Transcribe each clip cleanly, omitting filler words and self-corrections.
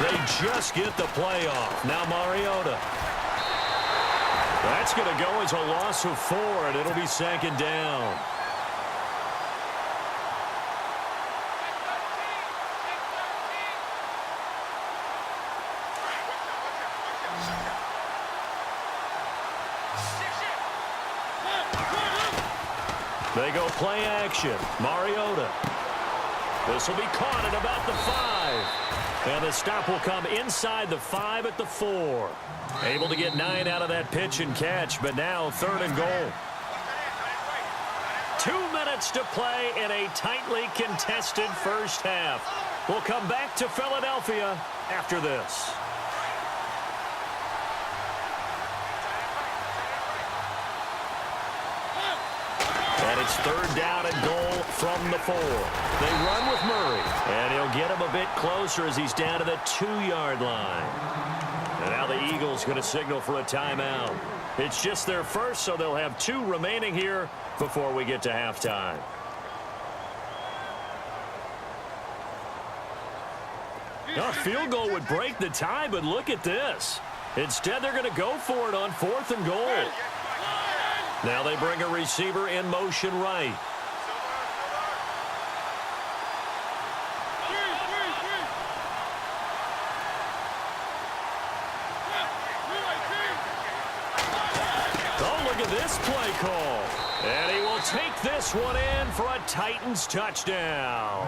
They just get the play off. Now Mariota. That's going to go as a loss of 4, and it'll be second down. They go play action. Mariota. This will be caught at about the 5. And the stop will come inside the 5 at the 4. Able to get 9 out of that pitch and catch, but now 3rd and goal. 2 minutes to play in a tightly contested first half. We'll come back to Philadelphia after this. And it's 3rd down and goal from the 4. They run with Murray, and he'll get him a bit closer as he's down to the 2-yard line. And now the Eagles going to signal for a timeout. It's just their first, so they'll have 2 remaining here before we get to halftime. A field goal would break the tie, but look at this. Instead, they're going to go for it on 4th and goal. Now they bring a receiver in motion right. Oh, look at this play call. And he will take this one in for a Titans touchdown.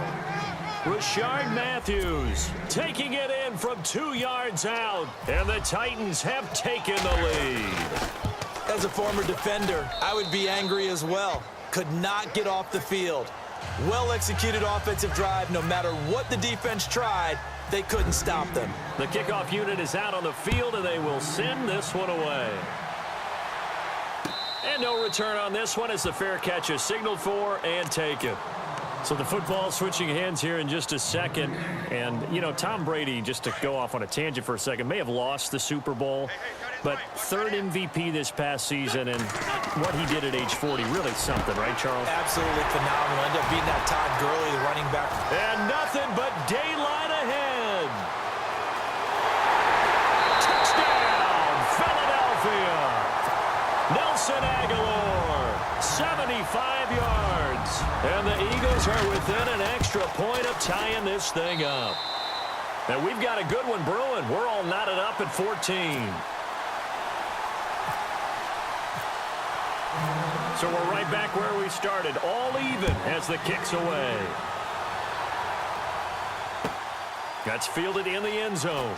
Rashard Matthews taking it in from 2 yards out. And the Titans have taken the lead. As a former defender, I would be angry as well. Could not get off the field. Well-executed offensive drive. No matter what the defense tried, they couldn't stop them. The kickoff unit is out on the field, and they will send this one away. And no return on this one as the fair catch is signaled for and taken. So the football switching hands here in just a second. And, you know, Tom Brady, just to go off on a tangent for a second, may have lost the Super Bowl. But 3rd MVP this past season, and what he did at age 40, really something, right, Charles? Absolutely phenomenal. Ended up beating that Todd Gurley, the running back. And nothing but daylight ahead. Touchdown, Philadelphia. Nelson Aguilar, 75 yards. And the Eagles are within an extra point of tying this thing up. And we've got a good one brewing. We're all knotted up at 14. So we're right back where we started, all even as the kick's away. That's fielded in the end zone.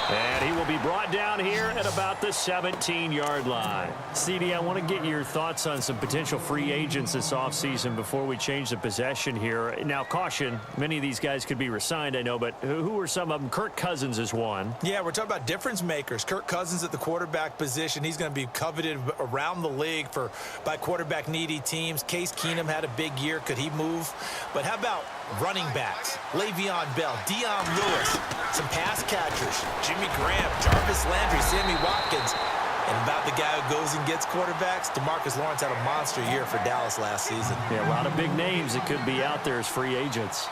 And he will be brought down here at about the 17-yard line. CD, I want to get your thoughts on some potential free agents this offseason before we change the possession here. Now, caution, many of these guys could be re-signed, I know, but who are some of them? Kirk Cousins is one. Yeah, we're talking about difference makers. Kirk Cousins at the quarterback position. He's going to be coveted around the league by quarterback-needy teams. Case Keenum had a big year. Could he move? But how about running backs? Le'Veon Bell, Dion Lewis, some pass catchers, Jimmy Graham, Jarvis Landry, Sammy Watkins. And about the guy who goes and gets quarterbacks, DeMarcus Lawrence had a monster year for Dallas last season. Yeah, a lot of big names that could be out there as free agents.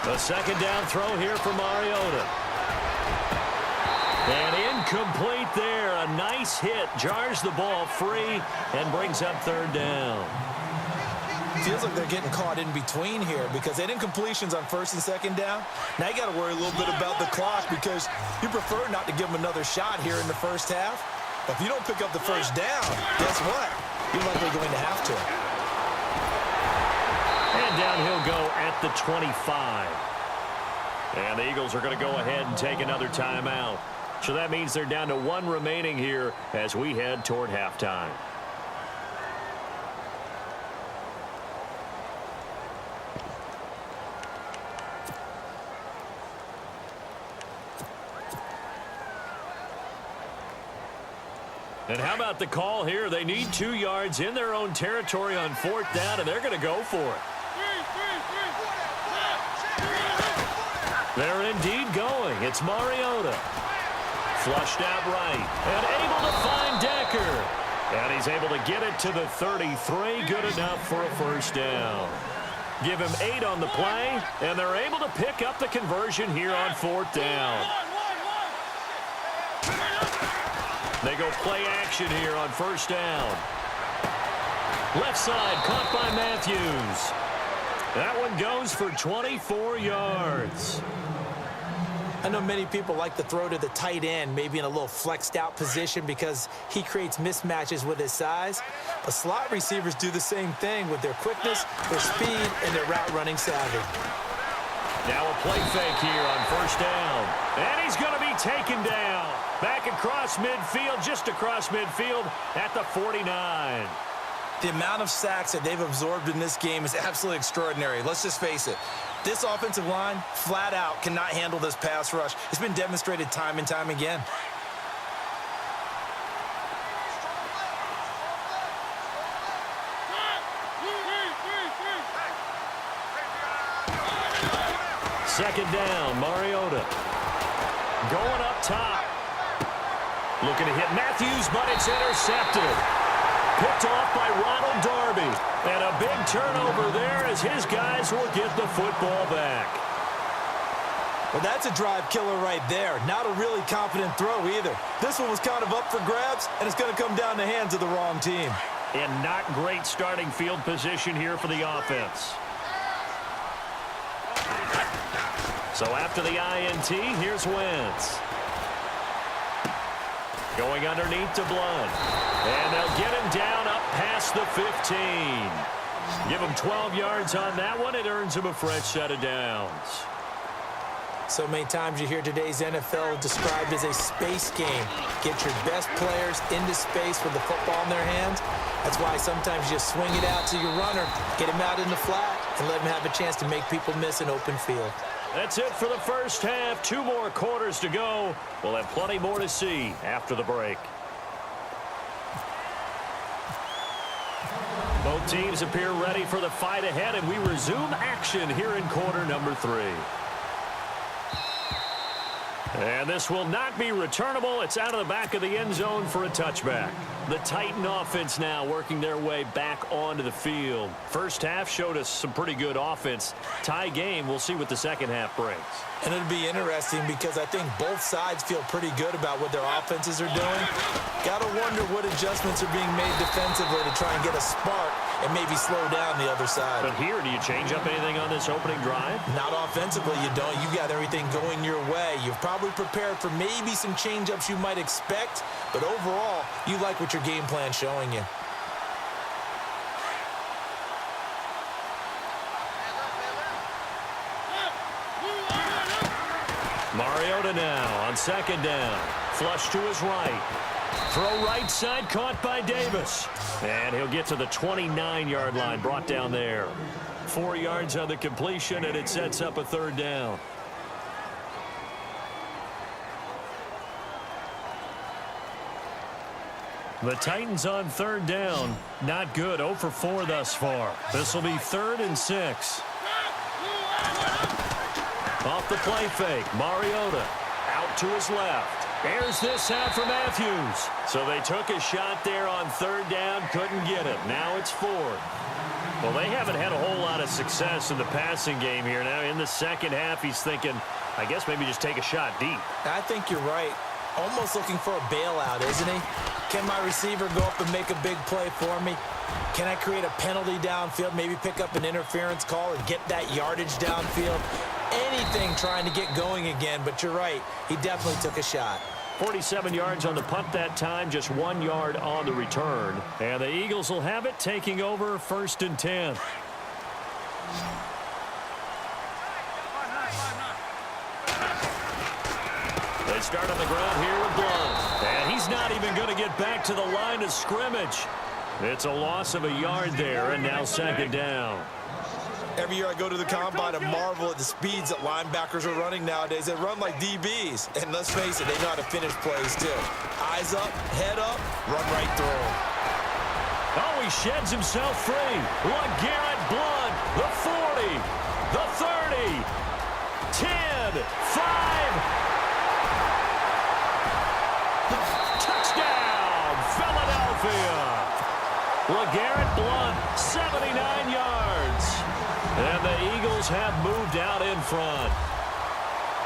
The second down throw here for Mariota. And incomplete there. A nice hit. Jars the ball free and brings up 3rd down. Feels like they're getting caught in between here because they didn't incompletions on 1st and 2nd down. Now you got to worry a little bit about the clock because you prefer not to give them another shot here in the first half. But if you don't pick up the 1st down, guess what? You're likely going to have to. And down he'll go at the 25. And the Eagles are going to go ahead and take another timeout. So that means they're down to 1 remaining here as we head toward halftime. And how about the call here? They need 2 yards in their own territory on 4th down, and they're going to go for it. They're indeed going, It's Mariota. Flushed out right. And able to find Decker. And he's able to get it to the 33. Good enough for a first down. Give him 8 on the play, and they're able to pick up the conversion here on 4th down. They go play action here on 1st down. Left side, caught by Matthews. That one goes for 24 yards. I know many people like to throw to the tight end, maybe in a little flexed out position because he creates mismatches with his size. But slot receivers do the same thing with their quickness, their speed, and their route running savvy. Now a play fake here on 1st down. And he's going to be taken down. Back across midfield, just across midfield at the 49. The amount of sacks that they've absorbed in this game is absolutely extraordinary. Let's just face it. This offensive line, flat out, cannot handle this pass rush. It's been demonstrated time and time again. Second down, Mariota. Going up top. Looking to hit Matthews, but it's intercepted. Picked off by Ronald Darby. And a big turnover there as his guys will get the football back. Well, that's a drive killer right there. Not a really confident throw either. This one was kind of up for grabs, and it's going to come down the hands of the wrong team. And not great starting field position here for the offense. So after the INT, here's Wentz. Going underneath to Blount. And they'll get him down up past the 15. Give him 12 yards on that one. It earns him a fresh set of downs. So many times you hear today's NFL described as a space game. Get your best players into space with the football in their hands. That's why sometimes you just swing it out to your runner, get him out in the flat, and let him have a chance to make people miss an open field. That's it for the first half. 2 more quarters to go. We'll have plenty more to see after the break. Both teams appear ready for the fight ahead, and we resume action here in quarter number 3. And this will not be returnable. It's out of the back of the end zone for a touchback. The Titan offense now working their way back onto the field. First half showed us some pretty good offense. Tie game, we'll see what the second half brings. And it'll be interesting because I think both sides feel pretty good about what their offenses are doing. Got to wonder what adjustments are being made defensively to try and get a spark and maybe slow down the other side. But here, do you change up anything on this opening drive? Not offensively, you don't. You've got everything going your way. You've probably prepared for maybe some change-ups you might expect, but overall, you like what your game plan's showing you. Mariota now on second down. Flush to his right. Throw right side, caught by Davis. And he'll get to the 29-yard line, brought down there. 4 yards on the completion, and it sets up a third down. The Titans on third down. Not good. 0 for 4 thus far. This will be 3rd and 6. Off the play fake. Mariota out to his left. Airs this out for Matthews. So they took a shot there on third down. Couldn't get it. Now it's 4th. Well, they haven't had a whole lot of success in the passing game here. Now in the second half, he's thinking, I guess maybe just take a shot deep. I think you're right. Almost looking for a bailout, isn't he? Can my receiver go up and make a big play for me? Can I create a penalty downfield, maybe pick up an interference call and get that yardage downfield? Anything trying to get going again, but you're right. He definitely took a shot. 47 yards on the punt that time, just 1 yard on the return. And the Eagles will have it, taking over 1st and 10. They start on the ground here with Blount. And he's not even going to get back to the line of scrimmage. It's a loss of a yard there, and now second down. Every year I go to the combine and marvel at the speeds that linebackers are running nowadays. They run like DBs. And let's face it, they know how to finish plays too. Eyes up, head up, run right through them. Oh, he sheds himself free. LeGarrette Blount, the 40, the 30, 10, 5, Blount, 79 yards. And the Eagles have moved out in front.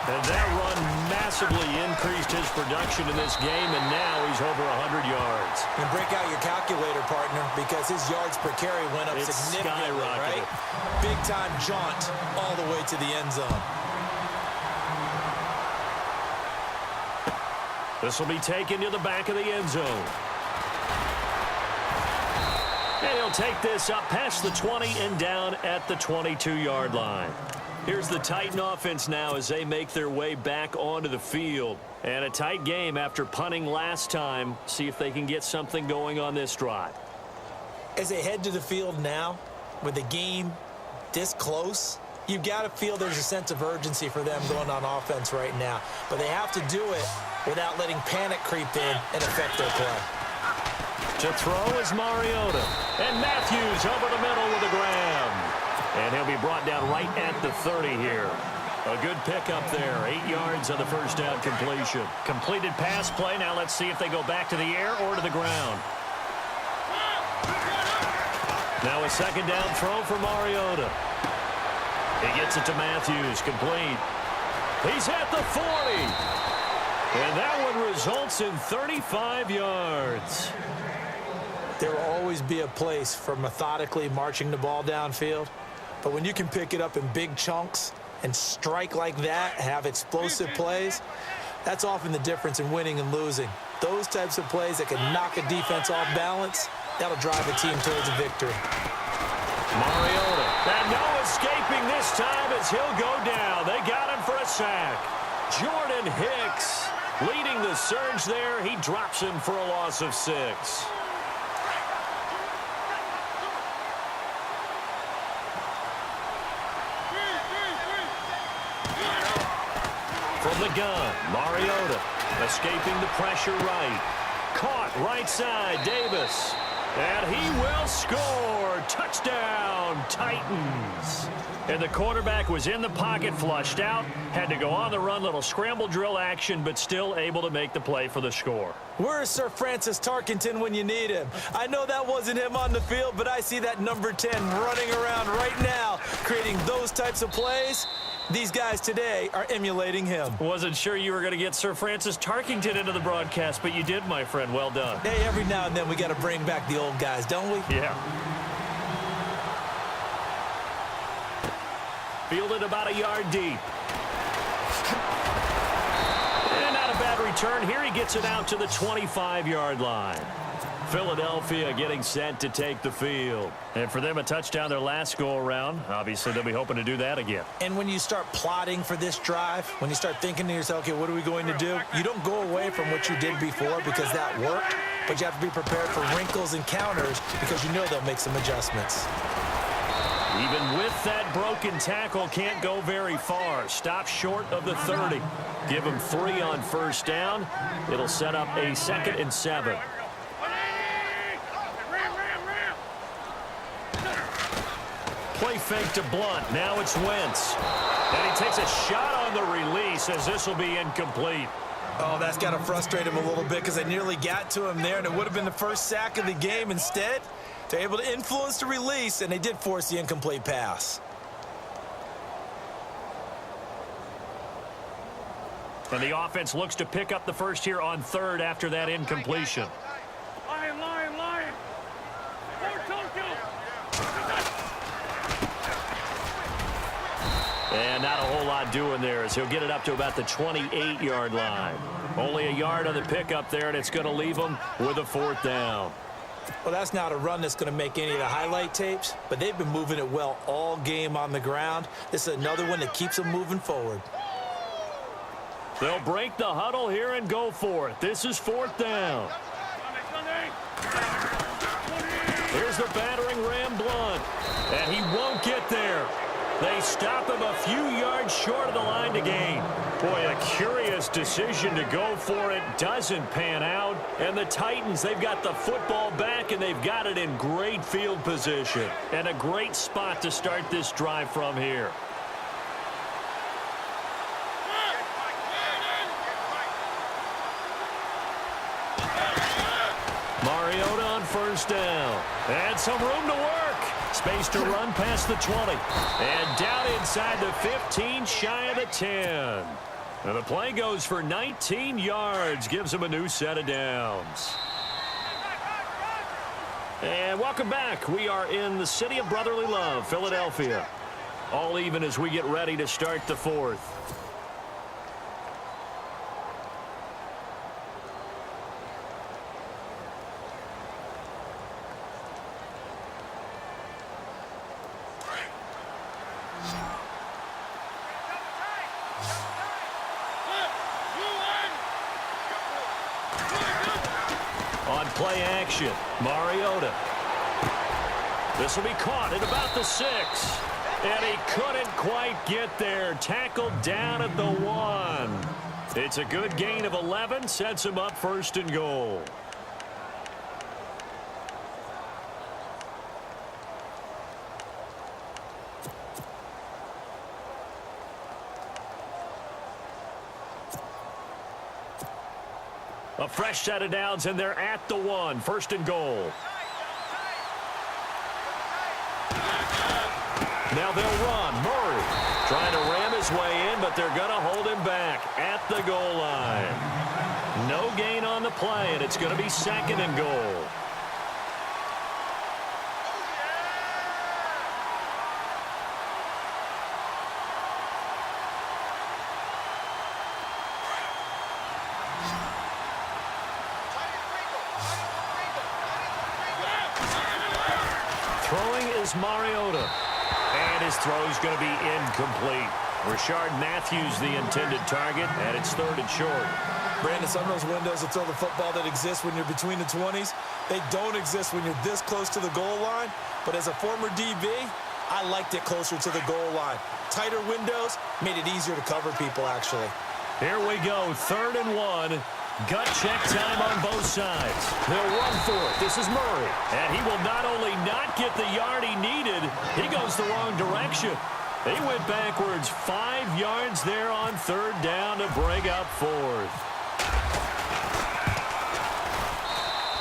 And that run massively increased his production in this game, and now he's over 100 yards. And break out your calculator, partner, because his yards per carry went up significantly, right? Big-time jaunt all the way to the end zone. This will be taken to the back of the end zone. And he'll take this up past the 20 and down at the 22-yard line. Here's the Titan offense now as they make their way back onto the field. And a tight game after punting last time. See if they can get something going on this drive. As they head to the field now, with the game this close, you've got to feel there's a sense of urgency for them going on offense right now. But they have to do it without letting panic creep in and affect their play. To throw is Mariota. And Matthews over the middle with a grab. And he'll be brought down right at the 30 here. A good pickup there. 8 yards on the first down completion. Completed pass play. Now let's see if they go back to the air or to the ground. Now a second down throw for Mariota. He gets it to Matthews. Complete. He's at the 40. And that one results in 35 yards. There will always be a place for methodically marching the ball downfield. But when you can pick it up in big chunks and strike like that, have explosive plays, that's often the difference in winning and losing. Those types of plays that can knock a defense off balance, that'll drive a team towards a victory. Mariota. And no escaping this time as he'll go down. They got him for a sack. Jordan Hicks leading the surge there. He drops him for a loss of 6. From the gun, Mariota escaping the pressure right. Caught right side, Davis. And he will score. Touchdown, Titans. And the quarterback was in the pocket, flushed out. Had to go on the run, little scramble drill action, but still able to make the play for the score. Where's Sir Francis Tarkenton when you need him? I know that wasn't him on the field, but I see that number 10 running around right now, creating those types of plays. These guys today are emulating him. Wasn't sure you were going to get Sir Francis Tarkenton into the broadcast, but you did, my friend. Well done. Hey, every now and then we got to bring back the old guys, don't we? Yeah. Fielded about a yard deep. And not a bad return. Here he gets it out to the 25-yard line. Philadelphia getting set to take the field. And for them, a touchdown their last go-around. Obviously, they'll be hoping to do that again. And when you start plotting for this drive, when you start thinking to yourself, okay, what are we going to do? You don't go away from what you did before because that worked, but you have to be prepared for wrinkles and counters because you know they'll make some adjustments. Even with that broken tackle, can't go very far. Stop short of the 30. Give him 3 on first down. It'll set up a 2nd and 7. Play fake to Blount. Now it's Wentz. And he takes a shot on the release as this will be incomplete. Oh, that's got to frustrate him a little bit because they nearly got to him there, and it would have been the first sack of the game. Instead, they're able to influence the release, and they did force the incomplete pass. And the offense looks to pick up the first here on 3rd after that incompletion. Lion. And not a whole lot doing there as he'll get it up to about the 28-yard line. Only a yard on the pickup there, and it's going to leave him with a 4th down. Well, that's not a run that's going to make any of the highlight tapes, but they've been moving it well all game on the ground. This is another one that keeps them moving forward. They'll break the huddle here and go for it. This is 4th down. Here's the battering ram, Blount. And he won't get there. They stop him a few yards short of the line to gain. Boy, a curious decision to go for it. Doesn't pan out. And the Titans, they've got the football back, and they've got it in great field position. And a great spot to start this drive from here. Mariota on first down. And some room to work. Space to run past the 20. And down inside the 15, shy of the 10. And the play goes for 19 yards. Gives him a new set of downs. And welcome back. We are in the city of brotherly love, Philadelphia. All even as we get ready to start the fourth. On play action, Mariota. This will be caught at about the 6. And he couldn't quite get there. Tackled down at the 1. It's a good gain of 11. Sets him up first and goal. A fresh set of downs, and they're at the 1. First and goal. Now they'll run. Murray trying to ram his way in, but they're going to hold him back at the goal line. No gain on the play, and it's going to be second and goal. Throwing is Mariota. And his throw is going to be incomplete. Rashard Matthews the intended target, and it's third and short. Brandon, some of those windows to throw the football that exist when you're between the 20s, they don't exist when you're this close to the goal line. But as a former DB, I liked it closer to the goal line. Tighter windows made it easier to cover people, actually. Here we go, 3rd and 1. Gut check time on both sides. They'll run for it. This is Murray. And he will not only not get the yard he needed, he goes the wrong direction. He went backwards 5 yards there on 3rd down to bring up 4th.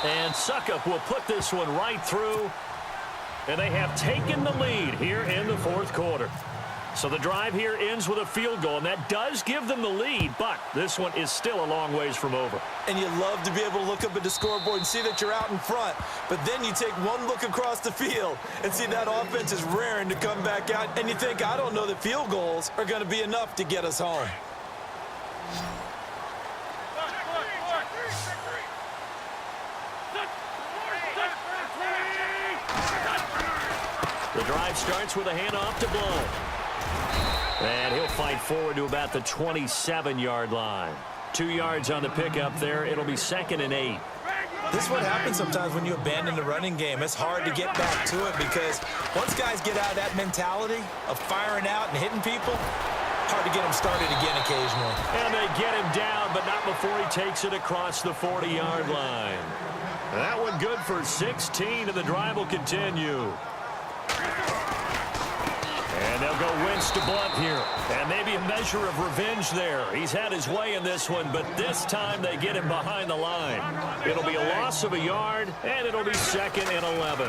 And Suckup will put this one right through. And they have taken the lead here in the 4th quarter. So the drive here ends with a field goal, and that does give them the lead, but this one is still a long ways from over. And you love to be able to look up at the scoreboard and see that you're out in front, but then you take one look across the field and see that offense is raring to come back out, and you think, I don't know that field goals are going to be enough to get us home. The drive starts with a handoff to Blount. And he'll fight forward to about the 27-yard line. 2 yards on the pickup there. It'll be 2nd and 8. This is what happens sometimes when you abandon the running game. It's hard to get back to it because once guys get out of that mentality of firing out and hitting people, hard to get them started again occasionally. And they get him down, but not before he takes it across the 40-yard line. That one good for 16, and the drive will continue. And they'll go Wentz to Blount here. And maybe a measure of revenge there. He's had his way in this one, but this time they get him behind the line. It'll be a loss of a yard, and it'll be 2nd and 11.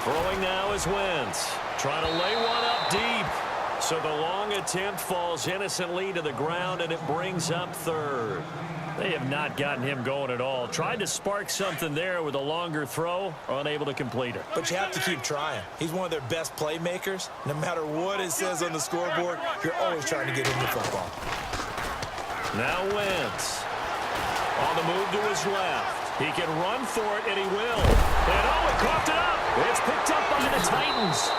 Throwing now is Wentz. Trying to lay one up deep. So the long attempt falls innocently to the ground, and it brings up 3rd. They have not gotten him going at all. Tried to spark something there with a longer throw, unable to complete it. But you have to keep trying. He's one of their best playmakers. No matter what it says on the scoreboard, you're always trying to get him the football. Now Wentz. On the move to his left. He can run for it, and he will. And he coughed it up. It's picked up by the Titans.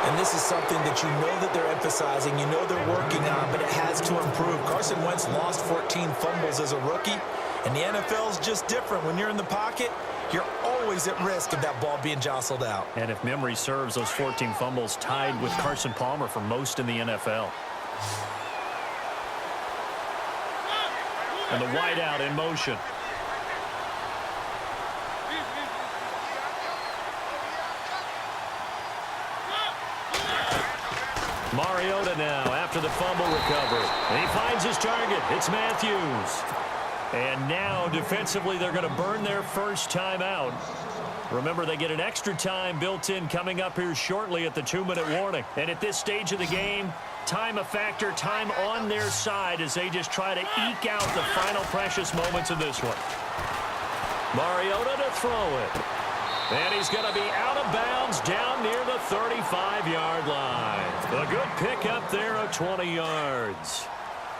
And this is something that you know that they're emphasizing, you know they're working on, but it has to improve. Carson Wentz lost 14 fumbles as a rookie, and the NFL is just different. When you're in the pocket, you're always at risk of that ball being jostled out. And if memory serves, those 14 fumbles tied with Carson Palmer for most in the NFL. And the wideout in motion. Mariota now after the fumble recovery. And he finds his target. It's Matthews. And now, defensively, they're going to burn their first timeout. Remember, they get an extra time built in coming up here shortly at the 2-minute warning. And at this stage of the game, time a factor, time on their side as they just try to eke out the final precious moments of this one. Mariota to throw it. And he's going to be out of bounds down near the 35-yard line. A good pickup there of 20 yards.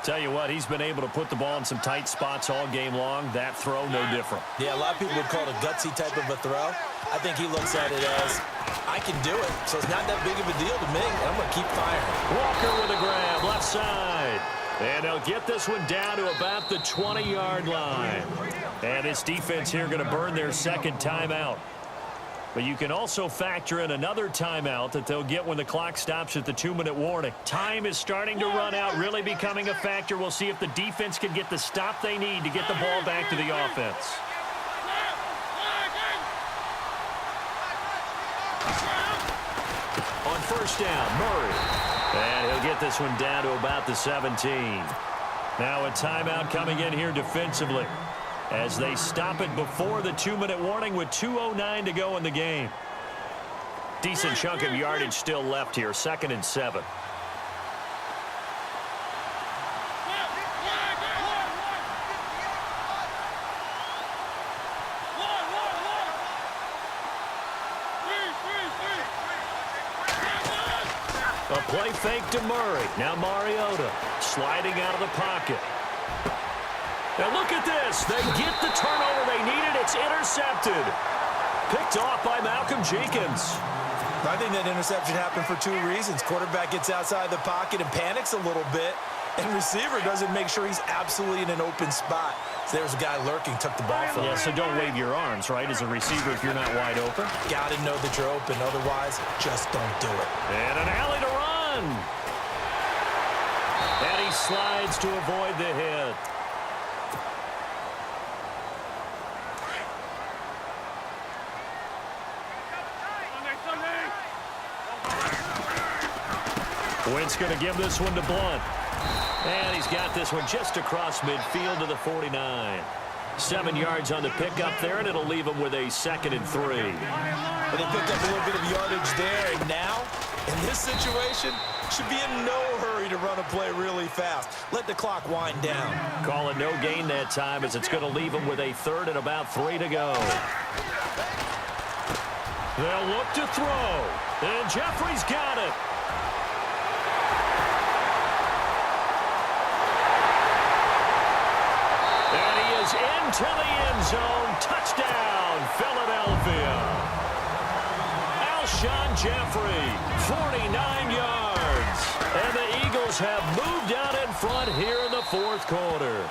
Tell you what, he's been able to put the ball in some tight spots all game long. That throw, no different. Yeah, a lot of people would call it a gutsy type of a throw. I think he looks at it as, I can do it, so it's not that big of a deal to me, and I'm going to keep firing. Walker with a grab, left side. And they'll get this one down to about the 20-yard line. And this defense here going to burn their second timeout. But you can also factor in another timeout that they'll get when the clock stops at the 2-minute warning. Time is starting to run out, really becoming a factor. We'll see if the defense can get the stop they need to get the ball back to the offense. On first down, Murray. And he'll get this one down to about the 17. Now a timeout coming in here defensively, as they stop it before the 2-minute warning with 2:09 to go in the game. Decent chunk of yardage still left here, 2nd and 7. A play fake to Murray. Now Mariota sliding out of the pocket. Now look at this. They get the turnover they needed. It's intercepted. Picked off by Malcom Jenkins. I think that interception happened for 2 reasons. Quarterback gets outside the pocket and panics a little bit, and receiver doesn't make sure he's absolutely in an open spot. So there's a guy lurking, took the ball from him. Yeah, so don't wave your arms, right, as a receiver if you're not wide open. Got to know that you're open. Otherwise, just don't do it. And an alley to run. And he slides to avoid the hit. Wentz going to give this one to Blount. And he's got this one just across midfield to the 49. 7 yards on the pickup there, and it'll leave him with a 2nd and 3. But they picked up a little bit of yardage there, and now, in this situation, should be in no hurry to run a play really fast. Let the clock wind down. Call it no gain that time, as it's going to leave him with a 3rd and about 3 to go. They'll look to throw, and Jeffrey's got it. Into the end zone. Touchdown, Philadelphia. Alshon Jeffrey, 49 yards. And the Eagles have moved out in front here in the 4th quarter.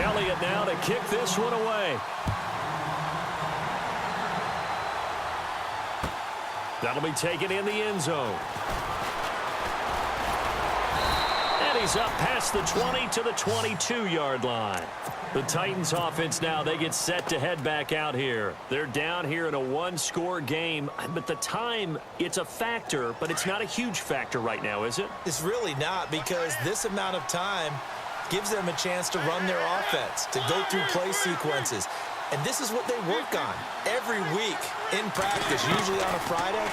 Elliott now to kick this one away. That'll be taken in the end zone. He's up past the 20 to the 22-yard line. The Titans offense now, they get set to head back out here. They're down here in a 1-score game, but the time, it's a factor, but it's not a huge factor right now, is it? It's really not, because this amount of time gives them a chance to run their offense, to go through play sequences. And this is what they work on every week in practice, usually on a Friday.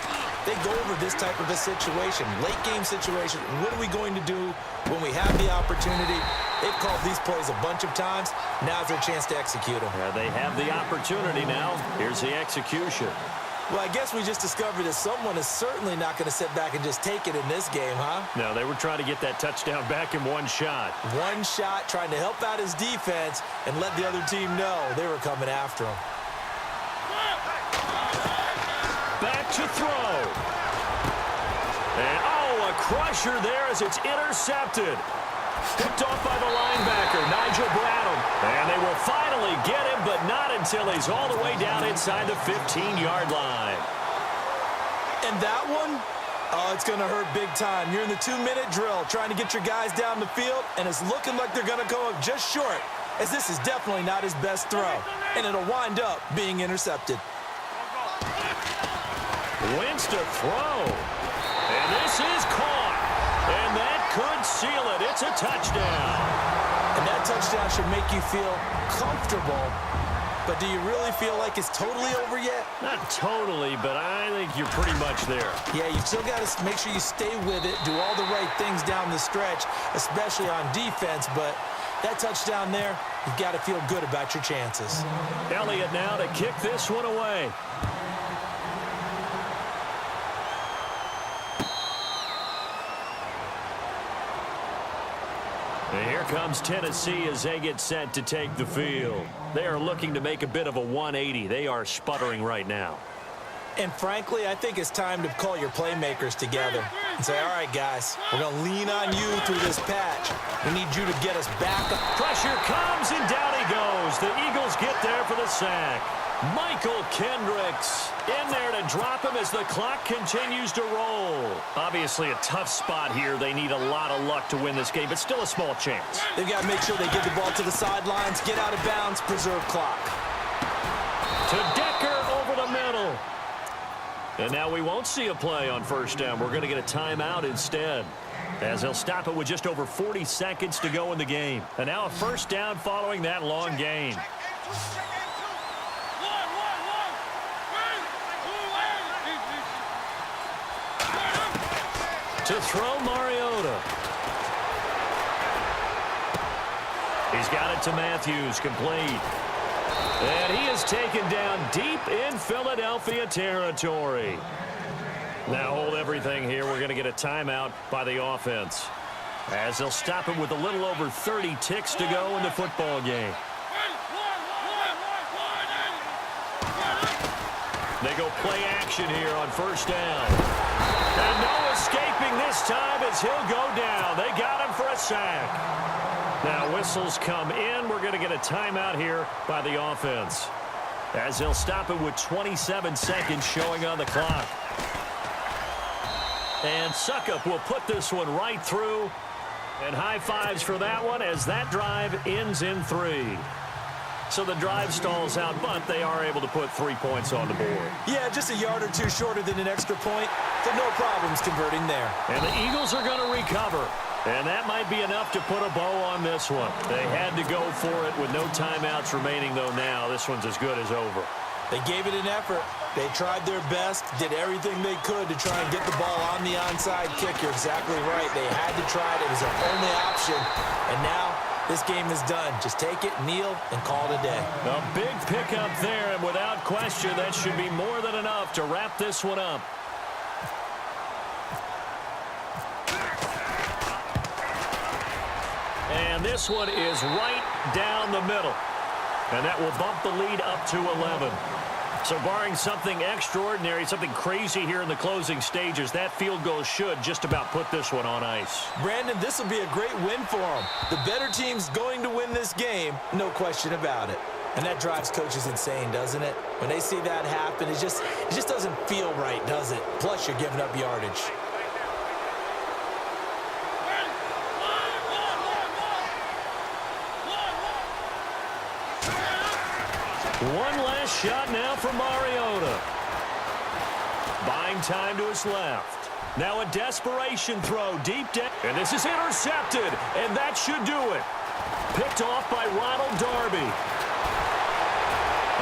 They go over this type of a situation, late game situation. What are we going to do when we have the opportunity? They've called these plays a bunch of times. Now's their chance to execute them. Yeah, they have the opportunity now. Here's the execution. Well, I guess we just discovered that someone is certainly not going to sit back and just take it in this game, huh? No, they were trying to get that touchdown back in one shot. One shot, trying to help out his defense and let the other team know they were coming after him. Back to throw. And, oh, a crusher there as it's intercepted. Picked off by the linebacker, Nigel Blount. And they will finally get him, but not until he's all the way down inside the 15-yard line. And that one, oh, it's going to hurt big time. You're in the 2-minute drill trying to get your guys down the field, and it's looking like they're going to come up just short, as this is definitely not his best throw. And it'll wind up being intercepted. Wentz to throw. And this is caught. And that could seal it. It's a touchdown. And that touchdown should make you feel comfortable. But do you really feel like it's totally over yet? Not totally, but I think you're pretty much there. Yeah, you've still got to make sure you stay with it, do all the right things down the stretch, especially on defense. But that touchdown there, you've got to feel good about your chances. Elliott now to kick this one away. And here comes Tennessee as they get set to take the field. They are looking to make a bit of a 180. They are sputtering right now. And frankly, I think it's time to call your playmakers together and say, all right, guys, we're going to lean on you through this patch. We need you to get us back up. Pressure comes, and down he goes. The Eagles get there for the sack. Michael Kendricks in there to drop him as the clock continues to roll. Obviously a tough spot here. They need a lot of luck to win this game, but still a small chance. They've got to make sure they get the ball to the sidelines, get out of bounds, preserve clock. To Decker over the middle. And now we won't see a play on first down. We're going to get a timeout instead, as they'll stop it with just over 40 seconds to go in the game. And now a first down following that long gain. To throw Mariota. He's got it to Matthews, complete. And he is taken down deep in Philadelphia territory. Now hold everything here. We're going to get a timeout by the offense, as they'll stop him with a little over 30 ticks to go in the football game. They go play action here on first down. And no escaping this time as he'll go down. They got him for a sack. Now whistles come in. We're going to get a timeout here by the offense, as they'll stop it with 27 seconds showing on the clock. And Suckup will put this one right through. And high fives for that one as that drive ends in 3. So the drive stalls out, but they are able to put 3 points on the board. Yeah, just a yard or two shorter than an extra point, so no problems converting there. And the Eagles are going to recover. And that might be enough to put a bow on this one. They had to go for it with no timeouts remaining, though. Now this one's as good as over. They gave it an effort. They tried their best, did everything they could to try and get the ball on the onside kick. You're exactly right. They had to try it. It was their only option. And now this game is done. Just take it, kneel, and call it a day. A big pickup there, and without question, that should be more than enough to wrap this one up. And this one is right down the middle. And that will bump the lead up to 11. So barring something extraordinary, something crazy here in the closing stages, that field goal should just about put this one on ice. Brandon, this will be a great win for them. The better team's going to win this game, no question about it. And that drives coaches insane, doesn't it? When they see that happen, it just doesn't feel right, does it? Plus, you're giving up yardage. One last shot now from Mariota. Buying time to his left. Now a desperation throw deep down. And this is intercepted. And that should do it. Picked off by Ronald Darby.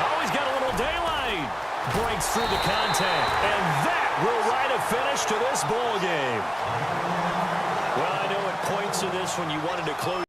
Oh, he's got a little daylight. Breaks through the contact. And that will write a finish to this ball game. Well, I know at points in this when you wanted to close.